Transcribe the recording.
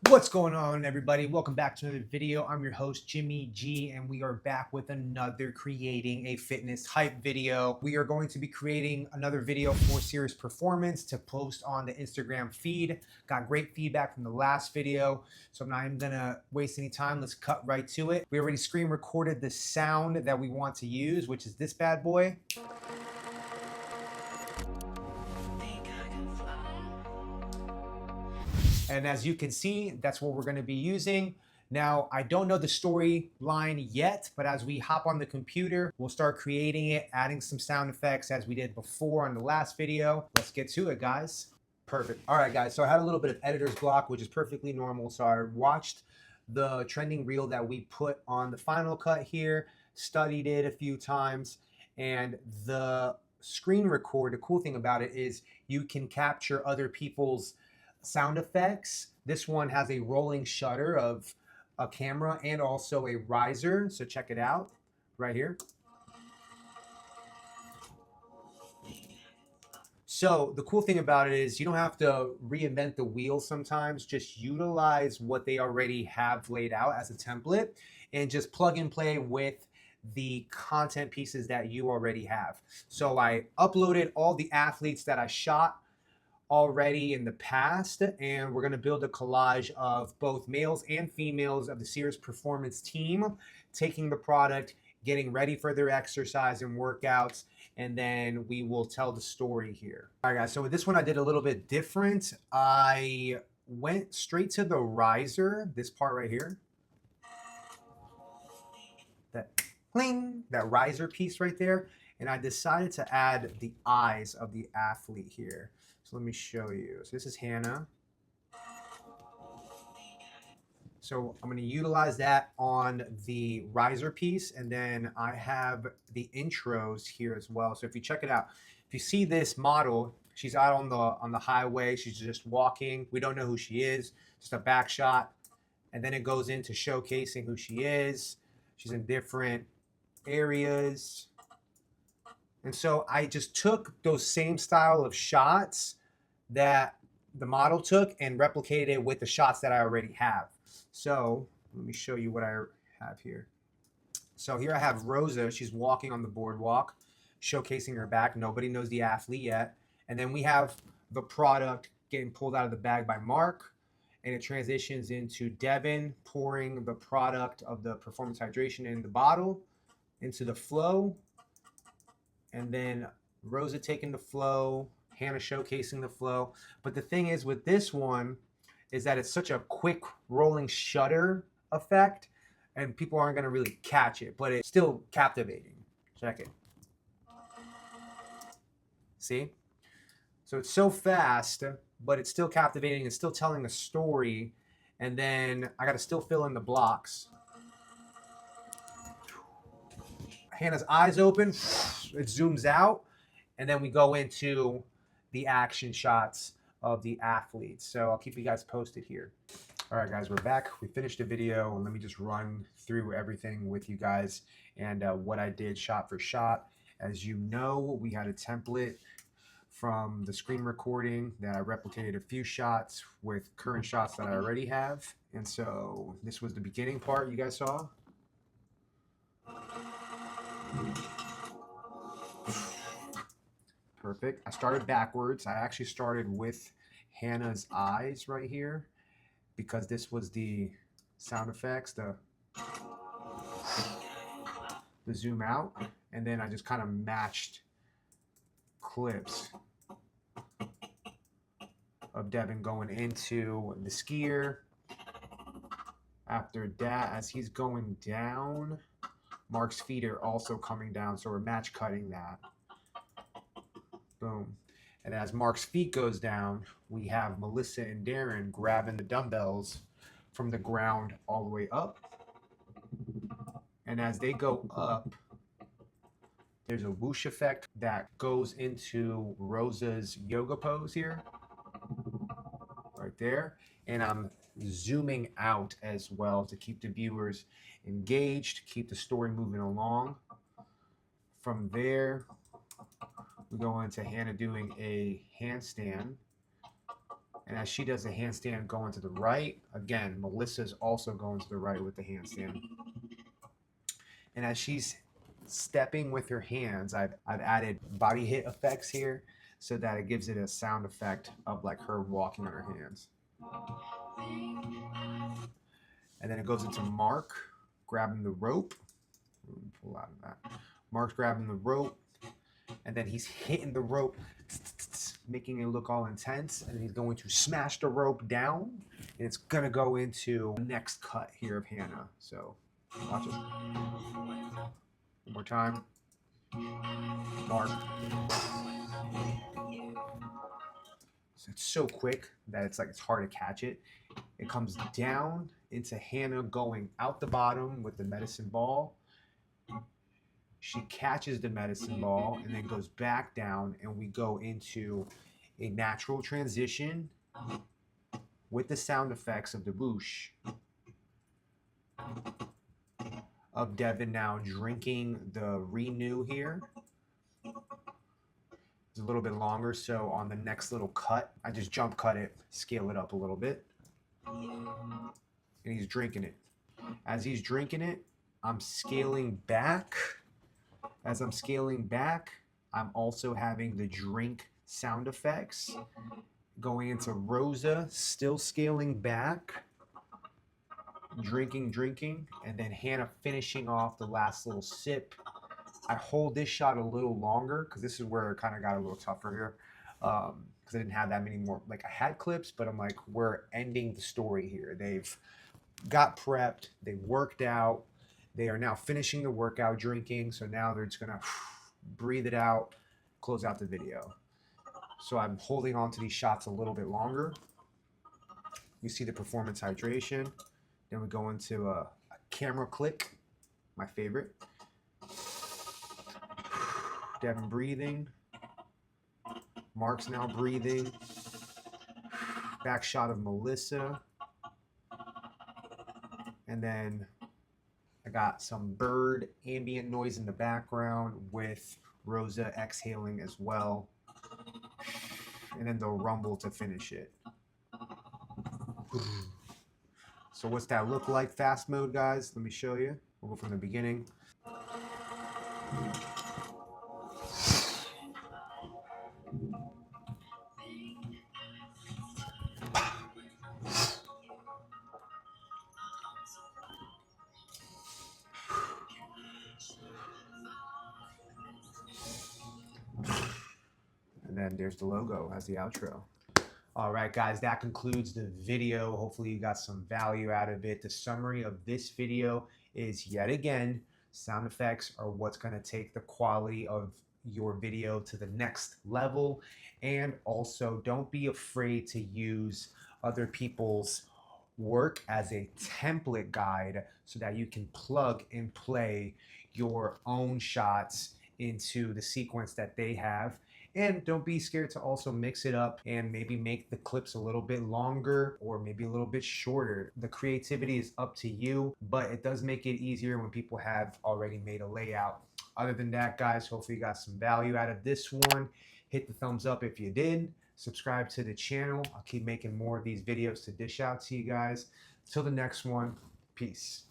What's going on, everybody? Welcome back to another video. I'm your host, Jimmy G, and we are back with another creating a fitness hype video. We are going to be creating another video for Serious Performance to post on the Instagram feed. Got great feedback from the last video, so I'm not even gonna waste any time. Let's cut right to it. We already screen recorded the sound that we want to use, which is this bad boy. And as you can see, that's what we're going to be using. Now, I don't know the storyline yet, but as we hop on the computer, we'll start creating it, adding some sound effects as we did before on the last video. Let's get to it, guys. Perfect. All right, guys. So I had a little bit of editor's block, which is perfectly normal. So I watched the trending reel that we put on the Final Cut here, studied it a few times, and the screen record, the cool thing about it is you can capture other people's sound effects. This one has a rolling shutter of a camera and also a riser. So check it out right here. So the cool thing about it is you don't have to reinvent the wheel sometimes. Just utilize what they already have laid out as a template and just plug and play with the content pieces that you already have. So I uploaded all the athletes that I shot already in the past, and we're going to build a collage of both males and females of the Serious Performance team taking the product, getting ready for their exercise and workouts, and then we will tell the story here. All right, guys, so with this one I did a little bit different. I went straight to the riser, this part right here, that cling, that riser piece right there, and I decided to add the eyes of the athlete here. So let me show you. So this is Hannah. So I'm going to utilize that on the riser piece, and then I have the intros here as well. So if you check it out, if you see this model, she's out on the highway. She's just walking. We don't know who she is. Just a back shot, and then it goes into showcasing who she is. She's in different areas. And so I just took those same style of shots that the model took and replicated it with the shots that I already have. So let me show you what I have here. So here I have Rosa. She's walking on the boardwalk, showcasing her back. Nobody knows the athlete yet. And then we have the product getting pulled out of the bag by Mark, and it transitions into Devin pouring the product of the performance hydration in the bottle into the flow, and then Rosa taking the flow, Hannah showcasing the flow. But the thing is with this one is that it's such a quick rolling shutter effect and people aren't going to really catch it, but it's still captivating. Check it. See? So it's so fast, but it's still captivating. It's still telling a story. And then I got to still fill in the blocks. Hannah's eyes open, it zooms out, and then we go into the action shots of the athletes. So I'll keep you guys posted here. All right, guys, we're back. We finished the video, and let me just run through everything with you guys and what I did shot for shot. As you know, we had a template from the screen recording that I replicated a few shots with current shots that I already have. And so this was the beginning part you guys saw. Perfect. I started backwards. I actually started with Hannah's eyes right here because this was the sound effects, the zoom out, and then I just kind of matched clips of Devin going into the skier. After that, as he's going down, Mark's feet are also coming down, so we're match cutting that. Boom. And as Mark's feet goes down, we have Melissa and Darren grabbing the dumbbells from the ground all the way up. And as they go up, there's a whoosh effect that goes into Rosa's yoga pose here, right there. And I'm zooming out as well to keep the viewers engaged, keep the story moving along. From there, We go into Hannah doing a handstand. And as she does a handstand going to the right, again, Melissa's also going to the right with the handstand. And as she's stepping with her hands, I've added body hit effects here so that it gives it a sound effect of like her walking on her hands. And then it goes into Mark grabbing the rope. Pull out of that. Mark's grabbing the rope, and then he's hitting the rope, making it look all intense, and he's going to smash the rope down, and it's gonna go into the next cut here of Hannah. So watch it. One more time. Mark. So it's so quick that it's like it's hard to catch it. It comes down into Hannah going out the bottom with the medicine ball. She catches the medicine ball and then goes back down, and we go into a natural transition with the sound effects of the whoosh of Devin now drinking the Renew here. It's a little bit longer, so on the next little cut, I just jump cut it, scale it up a little bit, and he's drinking it. As he's drinking it, I'm scaling back. As I'm scaling back, I'm also having the drink sound effects. Going into Rosa, still scaling back, drinking, and then Hannah finishing off the last little sip. I hold this shot a little longer because this is where it kind of got a little tougher here. Because I didn't have that many more. Like, I had clips, but I'm like, we're ending the story here. They've got prepped, they worked out, they are now finishing the workout drinking, so now they're just gonna breathe it out, close out the video. So I'm holding on to these shots a little bit longer. You see the performance hydration. Then we go into a camera click, my favorite. Devin breathing. Mark's now breathing. Back shot of Melissa. And then I got some bird ambient noise in the background with Rosa exhaling as well. And then the rumble to finish it. So what's that look like fast mode, guys? Let me show you. We'll go from the beginning. And then there's the logo as the outro. All right, guys, that concludes the video. Hopefully you got some value out of it. The summary of this video is, yet again, sound effects are what's going to take the quality of your video to the next level. And also, don't be afraid to use other people's work as a template guide so that you can plug and play your own shots into the sequence that they have. And don't be scared to also mix it up and maybe make the clips a little bit longer or maybe a little bit shorter. The creativity is up to you, but it does make it easier when people have already made a layout. Other than that, guys, hopefully you got some value out of this one. Hit the thumbs up if you did. Subscribe to the channel. I'll keep making more of these videos to dish out to you guys. Till the next one, peace.